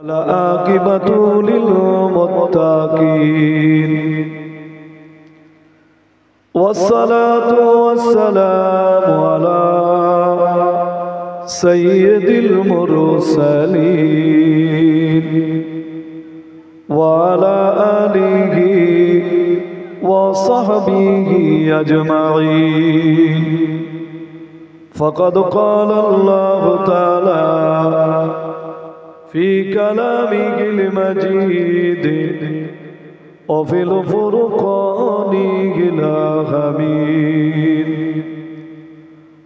العاقبة للمتقين والصلاة والسلام على سيد المرسلين وعلى آله وصحبه أجمعين فقد قال الله تعالى في كلامه المجيد وفي الفرقان الحميد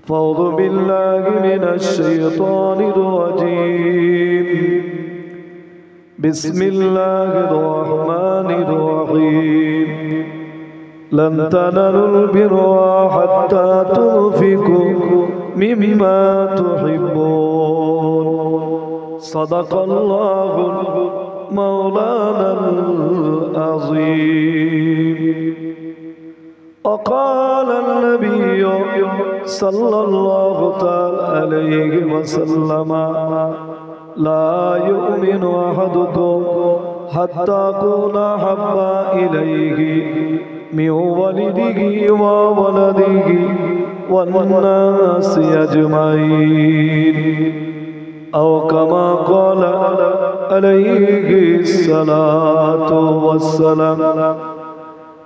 فأعوذ بالله من الشيطان الرجيم بسم الله الرحمن الرحيم لن تنالوا البر حتى تنفقوا مما تحبون صدق الله مولانا العظيم وقال النبي صلى الله عليه وسلم لا يؤمن أحدكم حتى أكون أحب إليه من والده وولده والناس أجمعين أو كما قال عليه الصلاة والسلام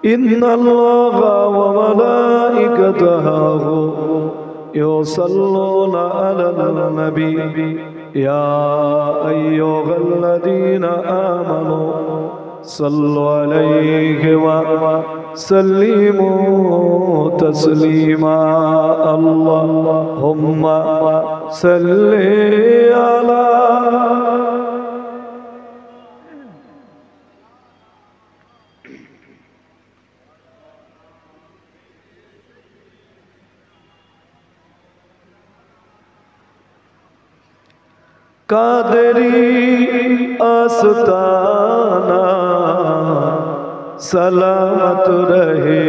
إن الله وملائكته يصلون على النبي يا أيها الذين آمنوا صلوا عليه وسلموا تسليما اللهم صل على कादरी आस्ताना सलामत रहे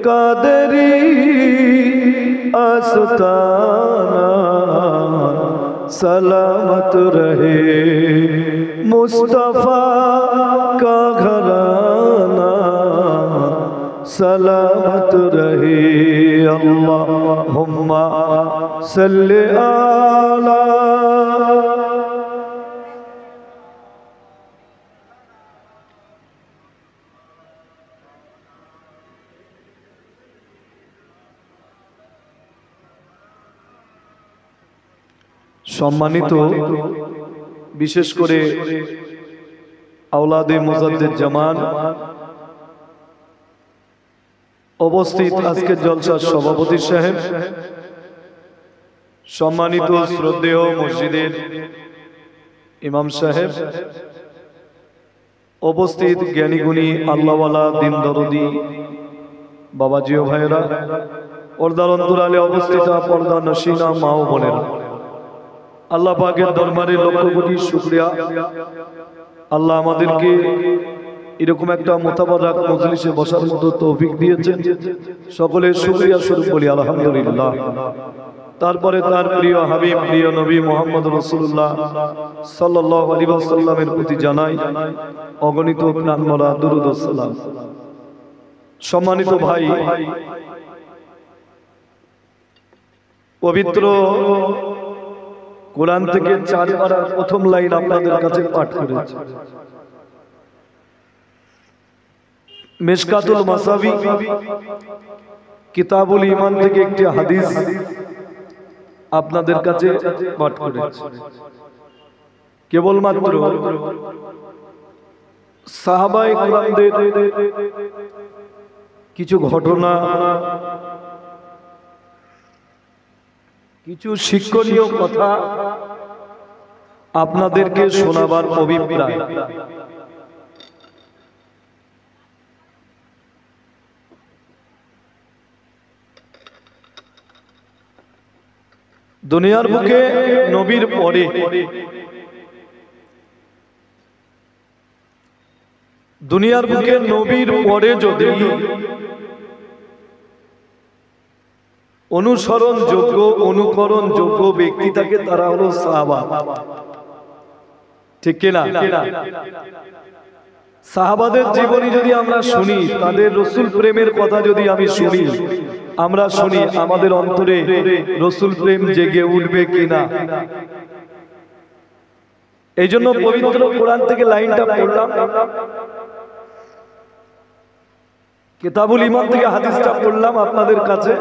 कादरी आस्ताना सलामत रहे मुस्तफ़ा का घराना सलामत रहे अल्लाहुम्मा सल्ली आला সম্মানিত বিশেষ করে আওলাদে মুজাদ্দিদ জামান উপস্থিত আজকের জলসার সভাপতি সাহেব, সম্মানিত শ্রদ্ধেয় মসজিদের ইমাম সাহেব, উপস্থিত জ্ঞানীগুণী আল্লাহওয়ালা দিন দরদি বাবাজি ও ভাইয়েরা, পর্দার অন্তরালে অবস্থিত পর্দা নসীনা মা ও বোনেরা, আল্লাহ পাকের দরবারে লক্ষ কোটি শুকরিয়া। আল্লাহ আমাদেরকে এরকম একটা মোতাবারক মজলিসে বসার মতো তৌফিক দিয়েছেন, সকলের শুকরিয়া স্বরূপ বলি আলহামদুলিল্লাহ। তারপরে তার প্রিয় হাবিব প্রিয় নবী মুহাম্মদ রাসূলুল্লাহ সাল্লাল্লাহু আলাইহি ওয়াসাল্লামের প্রতি জানাই অগণিত প্রাণভরা দুরূদ ও সালাম। সম্মানিত ভাই, পবিত্র কোরআন থেকে 4 পারার প্রথম লাইন আপনাদের কাছে পাঠ করেছি। মিশকাতুল মাসাবি কিতাবুল ঈমান থেকে একটি হাদিস আপনাদের কাছে পাঠ করেছি। কেবলমাত্র সাহাবায়ে কিরামদের কিছু ঘটনা, কিছু শিক্ষণীয় কথা আপনাদেরকে শোনাবার অভিপ্রায়। দুনিয়ার বুকে নবীর পরে যদি অনুসরণযোগ্য অনুকরণযোগ্য ব্যক্তি থাকে তারা হলো সাহাবা। ঠিক কিনা? সাহাবাদের জীবনী যদি আমরা শুনি, তাদের রসুল প্রেমের কথা যদি আমি শুনি, আমরা শুনি, আমাদের অন্তরে রসুল প্রেম জেগে উঠবে কিনা। এই জন্য পবিত্র কোরআন থেকে লাইনটা পড়লাম, কিতাবুল ঈমান থেকে হাদিসটা পড়লাম আপনাদের কাছে,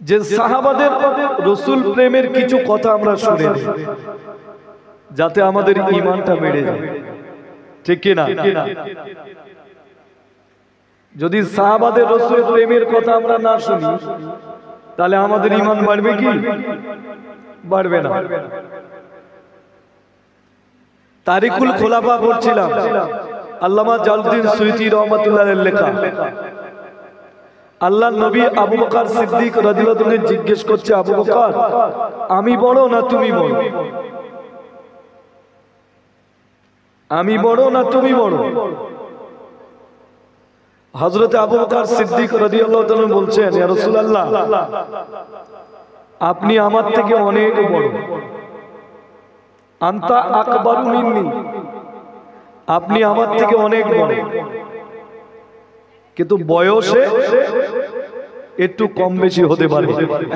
যে সাহাবাদের রসুল প্রেমের কিছু কথা আমরা শুনে নিই, যাতে আমাদের ঈমানটা বেড়ে যায়। ঠিক কিনা? যদি সাহাবাদের রসুল প্রেমের কথা আমরা না শুনি, তাহলে আমাদের ঈমান বাড়বে কি? বাড়বে না। তারিকুল খোলাফা পড়ছিলাম, আল্লামা জালালউদ্দিন সুয়ুতী রহমাতুল্লাহর লেখা। আল্লাহর নবী আবু বকর সিদ্দিক রাদিয়াল্লাহু আনহু জিজ্ঞেস করছে, আবু বকর, আমি বড় না তুমি বড়? আমি বড় না তুমি বড়? হযরত আবু বকর সিদ্দিক রাদিয়াল্লাহু তাআলা বলছেন, ইয়া রাসূলুল্লাহ, আপনি আমার থেকে অনেক বড়। আনতা আকবারু মিন্নি, আপনি আমার থেকে অনেক বড়, কিন্তু বয়সে একটু কম বেশি হতে পারে।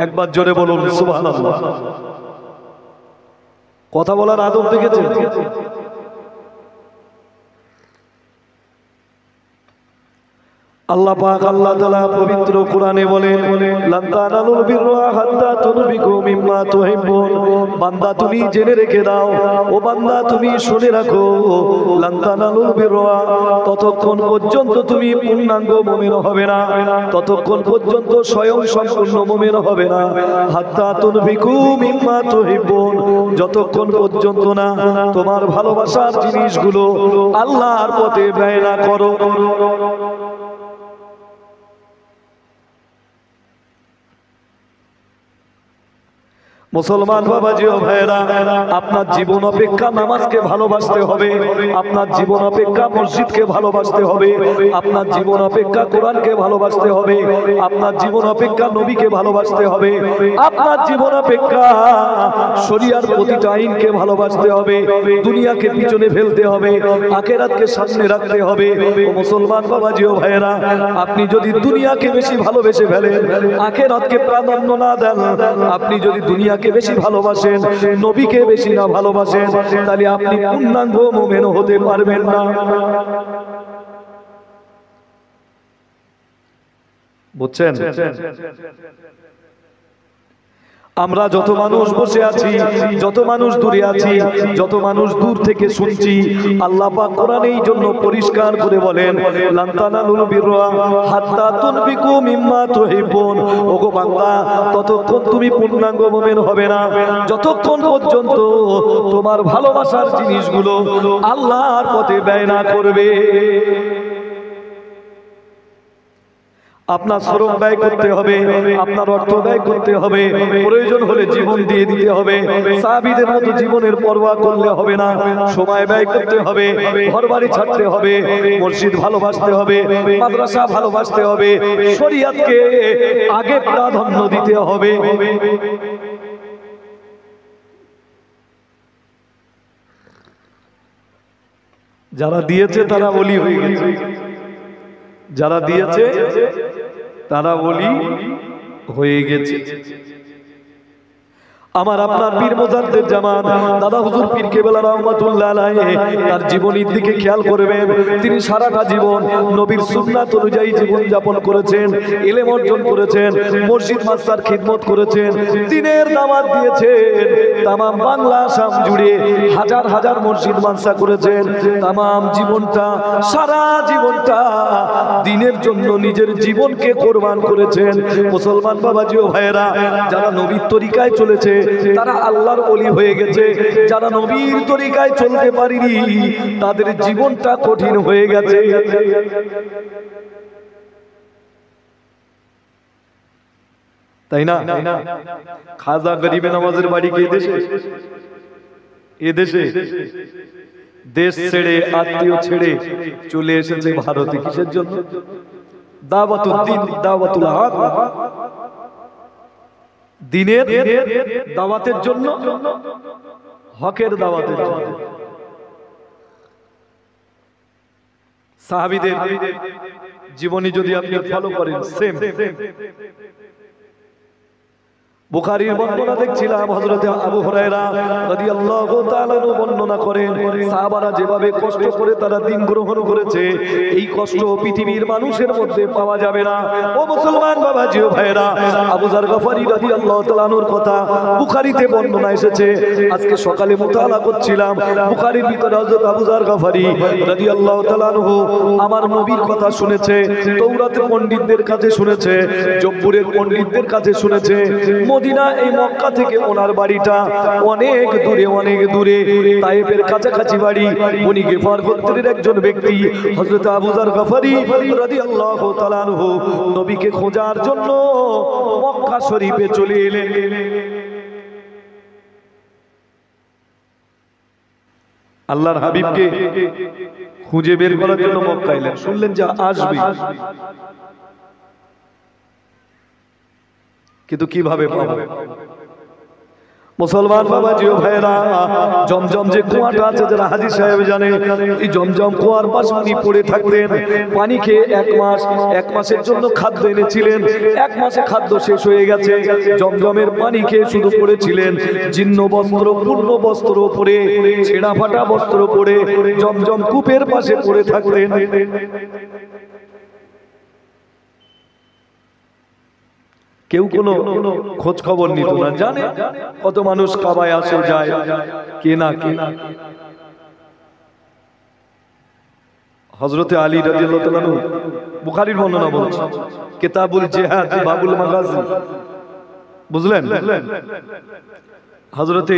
একবার জোরে বলুন সুবহানাল্লাহ। কথা বলার আদব দেখেছেন? আল্লাহ পাক আল্লাহ তাআলা পবিত্র কোরআনে বলেন, লান তানালুল বিররা হাত্তা তুনফিকু মিম্মা তুহিব্বুন। বান্দা তুমি জেনে রেখে দাও, ও বান্দা তুমি শুনে রাখো, লান তানালুল বিররা, ততক্ষণ পর্যন্ত তুমি পূর্ণাঙ্গ মুমিন হবে না, ততক্ষণ পর্যন্ত স্বয়ং সম্পূর্ণ মুমিন হবে না, হাত্তা তুনফিকু মিম্মা তুহিব্বুন, যতক্ষণ পর্যন্ত না তোমার ভালোবাসার জিনিসগুলো আল্লাহর পথে ব্যয় না করো। মুসলমান বাবাজি ও ভাইরা, আপনার জীবন অপেক্ষা নামাজকে ভালোবাসতে হবে, আপনার জীবন অপেক্ষা মসজিদকে ভালোবাসতে হবে, আপনার জীবন অপেক্ষা কোরআনকে ভালোবাসতে হবে, আপনার জীবন অপেক্ষা নবীকে ভালোবাসতে হবে, আপনার জীবন অপেক্ষা শরিয়ার প্রতিটা আইনকে ভালোবাসতে হবে, দুনিয়াকে পিছনে ফেলতে হবে, আখিরাতকে সামনে রাখতে হবে। ও মুসলমান বাবাজি ও ভাইরা, আপনি যদি দুনিয়াকে বেশি ভালোবেসে ফেলেন, আখিরাতকে প্রাধান্য না দেন, আপনি যদি দুনিয়া বেশি ভালোবাসেন, নবীকে বেশি না ভালোবাসেন, তাহলে আপনি পূর্ণাঙ্গ মুমিন হতে পারবেন না। বুঝছেন? আমরা যত মানুষ বসে আছি, যত মানুষ দূরে আছি, যত মানুষ দূর থেকে শুনছি, আল্লাহ পাক কোরআনে এই জন্য পরিষ্কার করে বলেন, লান তানালুল বিররা হাত্তা তুনফিকু মিম্মা তুহিব্বুন। ওগো বান্দা, ততক্ষণ তুমি পূর্ণাঙ্গ মুমিন হবে না, যতক্ষণ পর্যন্ত তোমার ভালোবাসার জিনিসগুলো আল্লাহর পথে ব্যয় না করবে। আপনার শ্রম ব্যয় করতে হবে, আপনার অর্থ ব্যয় করতে হবে, প্রয়োজন হলে জীবন দিয়ে দিতে হবে। সাহাবীদের মতো জীবনের পরোয়া করলে হবে না, সময় ব্যয় করতে হবে, ঘরবাড়ি ছাড়তে হবে, মসজিদ ভালোবাসতে হবে, মাদ্রাসা ভালোবাসতে হবে, শরীয়তকে আগে প্রাধান্য দিতে হবে। যারা দিয়েছে তারা ওলি হয়ে গেছে, যারা দিয়েছে তারা ওলি হয়ে গেছে। আমার আপনার পীর মুজাদ্দিদ জামান দাদা হুজুর পীর কেবলা রহমাতুল্লাহ আলাইহি, তার জীবনীর দিকে খেয়াল করবেন। তিনি সারাটা জীবন নবীর সুন্নাত অনুযায়ী জীবন যাপন করেছেন, ইলম অর্জন করেছেন, মসজিদ মাদ্রাসার খিদমত করেছেন, দ্বীনের দাওয়াত দিয়েছেন। তাম বাংলা আসাম জুড়ে হাজার হাজার মসজিদ মাদ্রাসা করেছেন। তাম জীবনটা, সারা জীবনটা দ্বীনের জন্য নিজের জীবনকে কোরবান করেছেন। মুসলমান বাবাজি ও ভাইয়েরা, যারা নবীর তরিকায় চলেছে তারা আল্লাহর ওলি হয়ে গেছে, যারা নবীর তরিকায় চলতে পারেনি তাদের জীবনটা কঠিন হয়ে গেছে। তাই না? খাজা গরিবে নামাজের বাড়ি কি দেশে? এদেশে দেশ ছেড়ে, আত্মীয় ছেড়ে চলে এসেছে ভারতে। কিসের জন্য? দাওয়াতুল দ্বীন, দাওয়াতুল হক, দ্বীনের দাওয়াতের জন্য হকের দাওয়াতের জন্য। সাহাবীদের জীবনী যদি আপনি ফলো করেন সেম। বুখারীর বর্ণনা দেখছিলাম, হযরত আবু হুরায়রা রাদিয়াল্লাহু তাআলা বর্ণনা করেন সাহাবারা যেভাবে কষ্ট করে তারা দিন গ্রহণ করেছে, এই কষ্ট পৃথিবীর মানুষের মধ্যে পাওয়া যাবে না। ও মুসলমান বাবাজি ও ভাইরা, আবু যার গফারি রাদিয়াল্লাহু তাআলা আনহুর কথা বুখারীতে বর্ণনা এসেছে। আজকে সকালে মুতালা করছিলাম, বুখারীর ভিতরে হযরত আবু যার গফারি রাদিয়াল্লাহু তাআলা আনহু আমার নবীর কথা শুনেছে, তাওরাতের পণ্ডিতদের কাছে শুনেছে, জব্বুরের পণ্ডিতদের কাছে শুনেছে। মদিনা এই মক্কা থেকে ওনার বাড়িটা অনেক দূরে, অনেক দূরে, তায়েফের কাছাকাছি বাড়ি। উনি গিফার গোত্রের একজন ব্যক্তি হযরত আবু যার গফারি রাদিয়াল্লাহু তাআলা আনহু নবীকে খোঁজার জন্য মক্কা শরীফে চলে এলেন। আল্লাহর হাবিবকে খুঁজে বের করার জন্য মক্কা এলেন। শুনলেন যে আসবে, কিন্তু কিভাবে পাবো? মুসলমান বাবাজি ও ভাইরা, জমজম যে কুয়াটা আছে, যারা হাজী সাহেব জানে, এই জমজম কুয়ার পাশে উনি পড়ে থাকতেন। পানি খেয়ে এক মাসের জন্য খাদ্য এনেছিলেন। এক মাসে খাদ্য শেষ হয়ে গেছে, জমজমের পানি খেয়ে শুধু পড়েছিলেন। জীর্ণ বস্ত্র, পূর্ণ বস্ত্র পরে, ছেঁড়া ফাটা বস্ত্র পরে জমজম কূপের পাশে পড়ে থাকতেন। কেউ কোনো খোঁজ খবর নিত না। জানে কত মানুষ কাবায় আসে যায়, কে না কে। হযরতে আলী রাদিয়াল্লাহু তাআলা আনহু, বুখারীর বর্ণনা বলছে, কিতাবুল জিহাদ বাবুল মাগাজি, বুঝলেন? হযরতে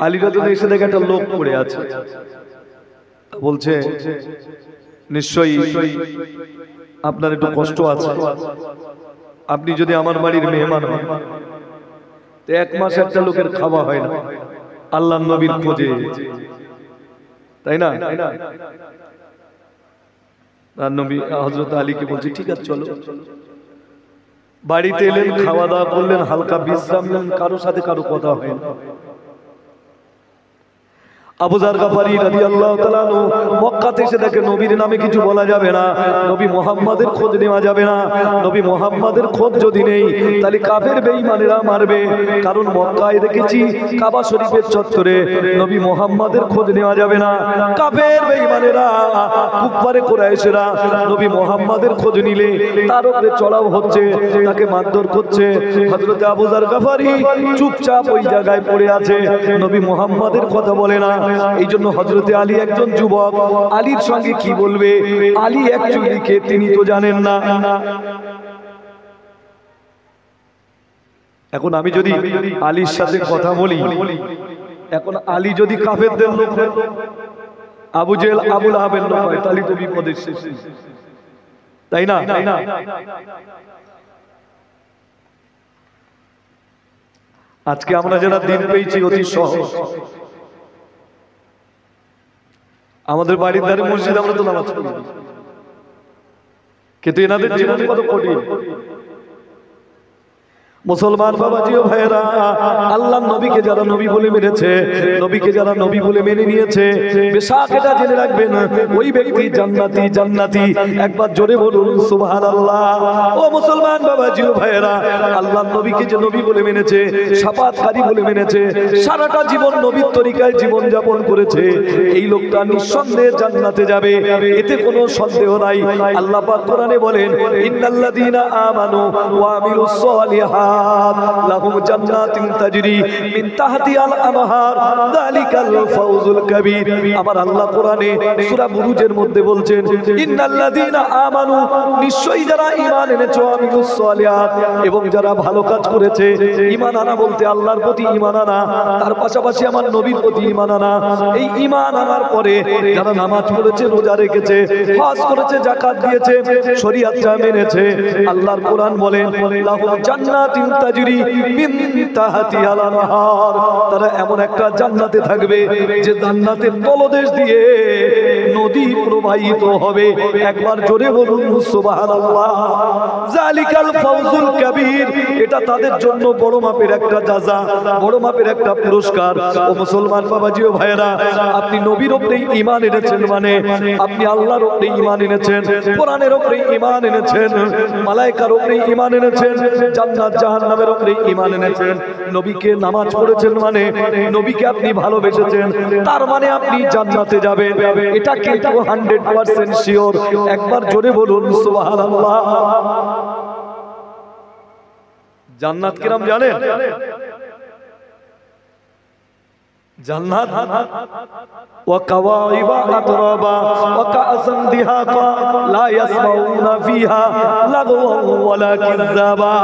আলী রাদিয়াল্লাহু এসে দেখে একটা লোক পড়ে আছে, বলছে নিশ্চয়ই আপনার একটু কষ্ট আছে, আপনি যদি আমার বাড়ির মেহমান হন, তো এক মাস একটা লোকের খাওয়া হয় না, আল্লাহর নবীর খোঁজে, তাই না? আর নবী হযরত আলীকে বলছে ঠিক আছে চলো। বাড়িতে এলেন, খাওয়া দাওয়া করলেন, হালকা বিশ্রাম নেন, কারোর সাথে কারো কথা হয় না। আবু যার গফারি রাদিয়াল্লাহু তাআলা আনহু মক্কাতে এসে দেখে নবীর নামে কিছু বলা যাবে না, নবী মুহাম্মাদের খোঁজ নেওয়া যাবে না। নবী মুহাম্মাদের খোঁজ যদি নেই তাহলে কাফের বেঈমানেরা মারবে। কারণ মক্কায় দেখেছি কাবা শরীফের চত্বরে নবী মুহাম্মাদের খোঁজ নেওয়া যাবে না। কাফের বেঈমানেরা, কুফারে কুরাইশরা নবী মুহাম্মাদের খোঁজ নিলে তার উপরে চড়াও হচ্ছে, তাকে মারধর করছে। হযরত আবু যার গফারি চুপচাপ ওই জায়গায় পড়ে আছে, নবী মুহাম্মাদের কথা বলে না। এই জন্য হযরতে আলী একজন যুবক, আলীর সঙ্গে কি বলবে? আলী অ্যাকচুয়ালি কে তিনি তো জানেন না। এখন আমি যদি আলীর সাথে কথা বলি, এখন আলী যদি কাফেরদের লোক হয়, আবু জেহেল আবু লাহাবের লোক হয়, তাহলে তো বিপদের শেষ, তাই না? আজকে আমরা যারা দিন পেয়েছি অতি সহজ, আমাদের বাড়ির ধারে মসজিদ, আমরা তো নামাজ পড়ি, কিন্তু এনাদের জীবন কত কঠিন। মুসলমান বাবাজি ও ভাইরা, আল্লাহর নবীকে যারা নবী বলে মেনেছে, নবীকে যারা নবী বলে মেনে নিয়েছে, বেশাক এটা জেনে রাখবেন ওই ব্যক্তি জান্নাতি, জান্নাতি। একবার জোরে বলুন সুবহানাল্লাহ। ও মুসলমান বাবাজি ও ভাইরা, আল্লাহর নবীকে যে নবী বলে মেনেছে, শাফাআতকারী বলে মেনেছে, সারাটা জীবন নবীর তরিকায় জীবন যাপন করেছে, এই লোকটা নিঃসন্দেহে জান্নাতে যাবে, এতে কোনো সন্দেহ নাই। আল্লাহ পাক কোরআনে বলেন, ইন্নাল্লাযীনা আমানু ওয়া আমিলুস সালিহাত লাহুম জান্নাতুন তাজরি মিন তাহতিহাল আনহার যালিকাল ফাওজুল কাবীর। আমার আল্লাহ কোরআনে সূরা বুরুজের মধ্যে বলছেন, ইন্নাল্লাযীনা আমানু, নিশ্চয়ই যারা ঈমান এনেছে, আমিলুস সালিহাত, এবং যারা ভালো কাজ করেছে। ঈমান আনা বলতে আল্লাহর প্রতি ঈমান আনা, তার পাশাপাশি আমার নবীর প্রতি ঈমান আনা। এই ঈমান আনার পরে যারা নামাজ পড়েছে, রোজা রেখেছে, হজ করেছে, যাকাত দিয়েছে, শরীয়তটা মেনেছে, আল্লাহর কোরআন বলেন লাহুম জান্নাতুন তাজরি মিন তাহতিহাল আনহার, তারা এমন একটা জান্নাতে থাকবে যে জান্নাতের তলদেশ দিয়ে নদী প্রবাহিত হবে। একবার জোরে বলুন সুবহানাল্লাহ। জালিকাল ফাউজুল কাবীর, এটা তাদের জন্য বড় মাপের একটা জাযা, বড় মাপের একটা পুরস্কার। ও মুসলমান বাবাজি ও ভাইয়েরা, আপনি নবীর উপরে ঈমান এনেছেন মানে আপনি আল্লাহর উপরে ঈমান এনেছেন, কোরআনের উপরে ঈমান এনেছেন, মালায়েকার উপরে ঈমান এনেছেন, জান্নাত জাহান্নামের উপরে ঈমান এনেছেন। নবীকে নামাজ পড়েছেন মানে নবীকে আপনি ভালোবেসেছেন, তার মানে আপনি জান্নাতে যাবেন। এটা কিন্তু 100% শিওর। একবার জোরে বলুন সুবহানাল্লাহ। জান্নাত কিরাম জানেন? জান্নাত ওয়া কাওয়াইবা আতরাবা ওয়া কাআসান দিহাকা লা ইয়াসমাউনা ফিহা লাগওয়া ওয়ালা কিযাবা।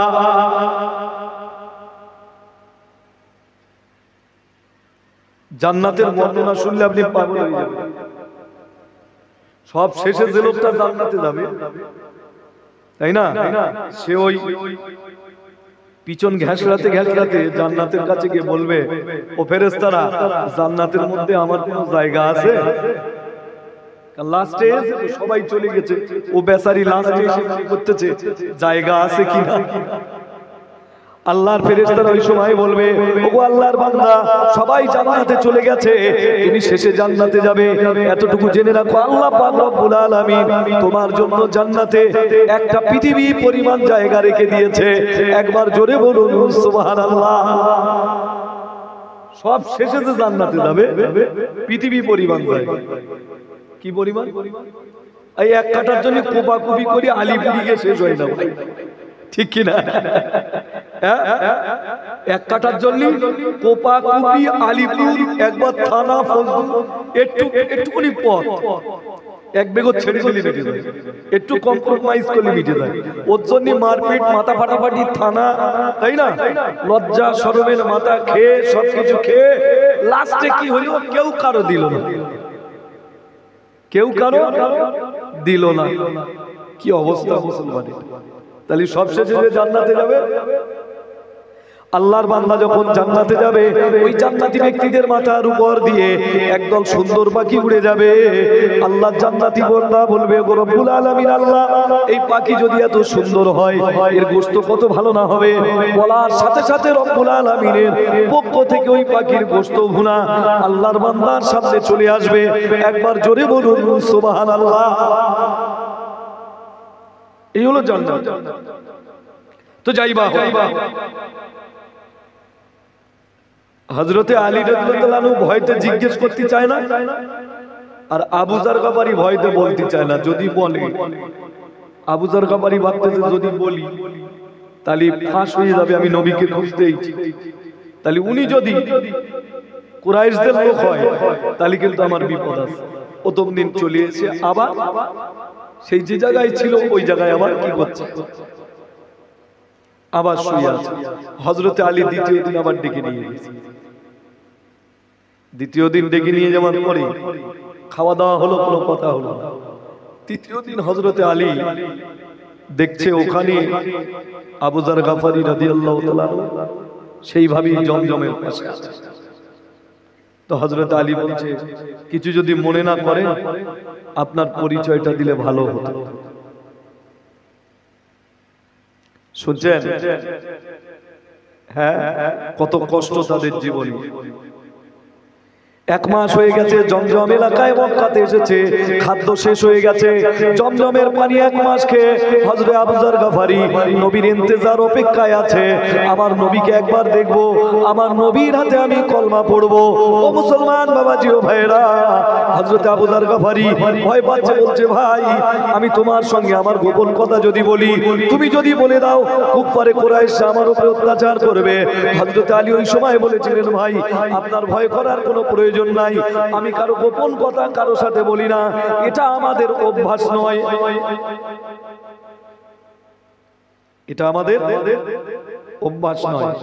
জান্নাতের বর্ণনা শুনলে আপনি পাগল হয়ে যাবেন। সব শেষে যে লোকটা জান্নাতে যাবে, তাই না, সে ওই পিছন ঘেঁষড়াতে ঘেঁষড়াতে জান্নাতের কাছে গিয়ে বলবে, ও ফেরেশতারা, জান্নাতের মধ্যে আমার কোনো জায়গা আছে? লাস্টে সবাই চলে গেছে, ও বেচারি লাস্টে এসে করতেছে জায়গা আছে কিনা। আল্লাহর ফেরেশতারা ওই সময় বলবে, ওগো আল্লাহর বান্দা, সবাই জান্নাতে চলে গেছে, তুমি শেষে জান্নাতে যাবে। এতটুকু জেনে রাখো, আল্লাহ পাক রব্বুল আলামিন তোমার জন্য জান্নাতে একটা পৃথিবী পরিমাণ জায়গা রেখে দিয়েছে। একবার জোরে বলুন সুবহানাল্লাহ। সব শেষে যে জান্নাতে যাবে, পৃথিবী পরিমাণ জায়গা। কি পরিমাণ? এই এক কাটার জন্য কোপাকুপি করে আলিপুরি গিয়ে শেষ হয় না, ঠিক কিনা? এক কাটার জন্য কোপাকুপি আলিপুর, একবার থানা ফজলুর, একটুখানি পথ, এক বেগত ছেড়ে চলে মিটে যায়, একটু কম্প্রোমাইজ করলে মিটে যায়। ওর জন্য মারপিট, মাথা ফাটাফাটি, থানা, তাই না, লজ্জা শরমের মাথা খেয়ে, সবকিছু খেয়ে লাস্টে কি হলো, কেউ কারো দিল না, কেউ কারো দিল না। কি অবস্থা মুসলমানের! তাহলে সবশেষে যে জান্নাতে যাবে, আল্লাহর বান্দা যখন জান্নাতে যাবে, ওই জান্নাতি ব্যক্তিদের মাথার উপর দিয়ে একদল সুন্দর পাখি উড়ে যাবে। আল্লাহ জান্নাতি বান্দা বলবে, গো রব্বুল আলামিন, আল্লাহ, এই পাখি যদি এত সুন্দর হয়, এর গোশত কত ভালো না হবে। বলার সাথে সাথে রব্বুল আলামিনের পক্ষ থেকে ওই পাখির গোশত ভুনা আল্লাহর বান্দার সামনে চলে আসবে। একবার জোরে বলুন সুবহানাল্লাহ। এই হলো জান্নাত। তো যাইবা হযরতে আলী রাদিয়াল্লাহু আনহু ভয়তে জিজ্ঞেস করতে চায় না, আর আবু যার গফারি ভয়তে বলতে চায় না। যদি বলে, আবু যার গফারি ভাবতেছে যদি বলি তাহলে ফাঁস হয়ে যাবে, আমি নবীকে খুঁজতেই। তাহলে উনি যদি কুরাইশদের লোক হয়, তাহলে কিন্তু আমার বিপদ আছে। প্রথম দিন চলে এসে আবার সেই যে জায়গায় ছিল ওই জায়গায় আবার কি করছে, আবার শুয়ে আছে। হযরতে আলী দ্বিতীয় দিন আবার ডেকে নিয়ে গেছে। দ্বিতীয় দিন ডেকে নিয়ে যাওয়ার পরে খাওয়া দাওয়া হলো, কোনো কথা হলো না। তৃতীয় দিন হযরতে আলী দেখছে ওখানে আবু যার গফারি রাদিয়াল্লাহু তাআলা সেইভাবেই জমজমের পাশে আছে। তো হযরতে আলী বলছে, কিছু যদি মনে না করেন, আপনার পরিচয়টা দিলে ভালো হতো। শুনছেন? হ্যাঁ, কত কষ্ট তাদের জীবনে। এক মাস হয়ে গেছে, জমজম এলাকায় মক্কাতে এসেছে, খাদ্য শেষ হয়ে গেছে। জমজমের পানি এক মাস খেয়ে হযরত আবু যার গফারি নবীর ইন্তজার অপেক্ষায় আছে। আমার নবীকে একবার দেখব, আমার নবীর হাতে আমি কলমা পড়ব। ও মুসলমান বাবাজি ও ভাইরা, হযরত আবু যার গফারি ভয় পাচ্ছে, বলছে, ভাই, আমি তোমার সঙ্গে আমার গোপন কথা যদি বলি, তুমি যদি বলে দাও, খুব পরে কুরাইশ আমার উপরে অত্যাচার করবে। হযরত আলী ওই সময় বলেছিলেন, ভাই, আপনার ভয় করার কোনো প্রয়োজন নাই, আমি কারো গোপন কথা কারো সাথে বলি না, এটা আমাদের অভ্যাস নয়, এটা আমাদের অভ্যাস নয়।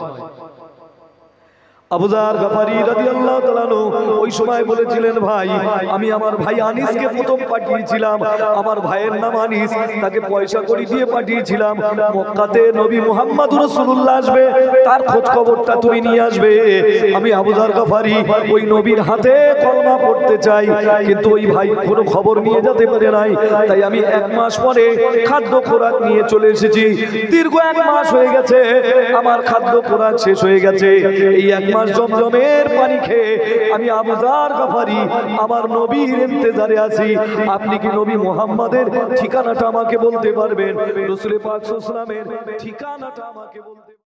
আবু যার গফারি রাদিয়াল্লাহু তাআলা আনহু ওই সময় বলেছিলেন, ভাই আমি আমার ভাই আনিসকে প্রথম পাঠিয়েছিলাম, আমার ভাইয়ের নাম আনিস, তাকে পয়সা কড়ি দিয়ে পাঠিয়েছিলাম মক্কাতে নবী মুহাম্মদুর রাসূলুল্লাহ আসবে, তার খোঁজ খবরটা তুমি নিয়ে আসবে। আমি আবু যার গফারি ওই নবীর হাতে কলমা পড়তে চাই, কিন্তু ওই ভাই কোনো খবর নিয়ে যেতে পারে নাই, তাই আমি 1 মাস পরে খাদ্য খোরাক নিয়ে চলে এসেছি। দীর্ঘ 1 মাস হয়ে গেছে, আমার খাদ্য খোরাক শেষ হয়ে গেছে। এই 1 মাস জমজমের পানি খেয়ে আমি আবু যার গফারি আমার নবীর ইন্তজারে আছি। আপনি কি নবী মুহাম্মাদের ঠিকানাটা আমাকে বলতে পারবেন? রাসূল পাক সাল্লাল্লাহু আলাইহি ওয়াসাল্লামের ঠিকানাটা আমাকে বলতে